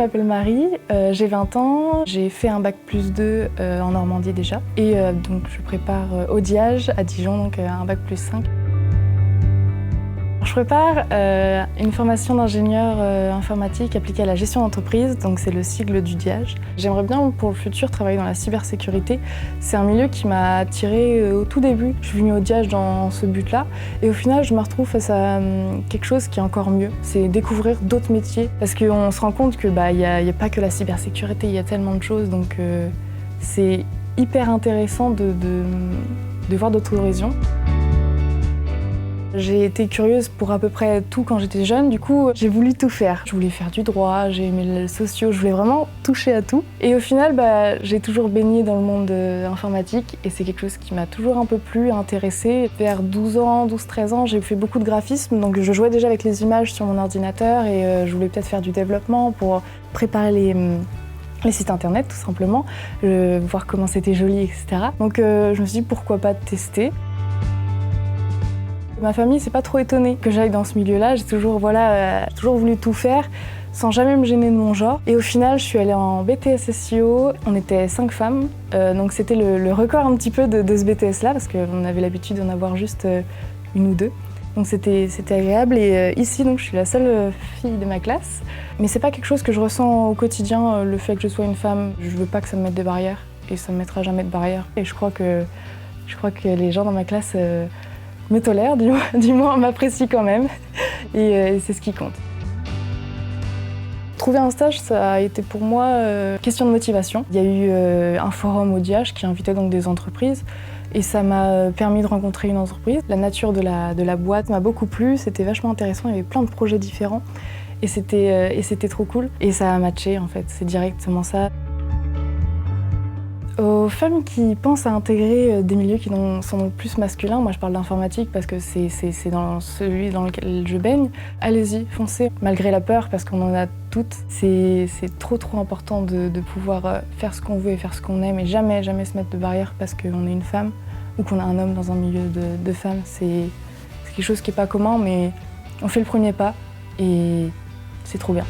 m'appelle Marie, j'ai 20 ans, j'ai fait un bac+2 en Normandie déjà. Et donc je prépare Audiage à Dijon, donc un bac+5. Je prépare une formation d'ingénieur informatique appliquée à la gestion d'entreprise, donc c'est le sigle du DIAGE. J'aimerais bien pour le futur travailler dans la cybersécurité. C'est un milieu qui m'a attirée au tout début. Je suis venue au DIAGE dans ce but-là et au final je me retrouve face à quelque chose qui est encore mieux. C'est découvrir d'autres métiers parce qu'on se rend compte que y a pas que la cybersécurité, il y a tellement de choses, donc c'est hyper intéressant de voir d'autres horizons. J'ai été curieuse pour à peu près tout quand j'étais jeune, du coup j'ai voulu tout faire. Je voulais faire du droit, j'ai aimé les sociaux, je voulais vraiment toucher à tout. Et au final, j'ai toujours baigné dans le monde informatique et c'est quelque chose qui m'a toujours un peu plu, intéressée. Vers 12-13 ans, j'ai fait beaucoup de graphisme, donc je jouais déjà avec les images sur mon ordinateur et je voulais peut-être faire du développement pour préparer les sites internet tout simplement, voir comment c'était joli, etc. Donc je me suis dit pourquoi pas tester. Ma famille s'est pas trop étonnée que j'aille dans ce milieu-là. J'ai toujours voulu tout faire sans jamais me gêner de mon genre. Et au final, je suis allée en BTS SEO. On était 5 femmes, donc c'était le record un petit peu de ce BTS-là parce qu'on avait l'habitude d'en avoir juste une ou deux. Donc c'était agréable et ici donc je suis la seule fille de ma classe. Mais c'est pas quelque chose que je ressens au quotidien, le fait que je sois une femme. Je veux pas que ça me mette des barrières et ça me mettra jamais de barrières. Et je crois que les gens dans ma classe me tolèrent, du moins m'apprécient quand même, et c'est ce qui compte. Trouver un stage, ça a été pour moi question de motivation. Il y a eu un forum Audiage qui invitait donc des entreprises et ça m'a permis de rencontrer une entreprise. La nature de la boîte m'a beaucoup plu, c'était vachement intéressant, il y avait plein de projets différents et c'était trop cool. Et ça a matché en fait, c'est directement ça. Aux femmes qui pensent à intégrer des milieux qui sont plus masculins, moi je parle d'informatique parce que c'est dans celui dans lequel je baigne, allez-y, foncez, malgré la peur parce qu'on en a toutes. C'est trop important de pouvoir faire ce qu'on veut et faire ce qu'on aime et jamais se mettre de barrière parce qu'on est une femme ou qu'on a un homme dans un milieu de femmes. C'est quelque chose qui n'est pas commun mais on fait le premier pas et c'est trop bien.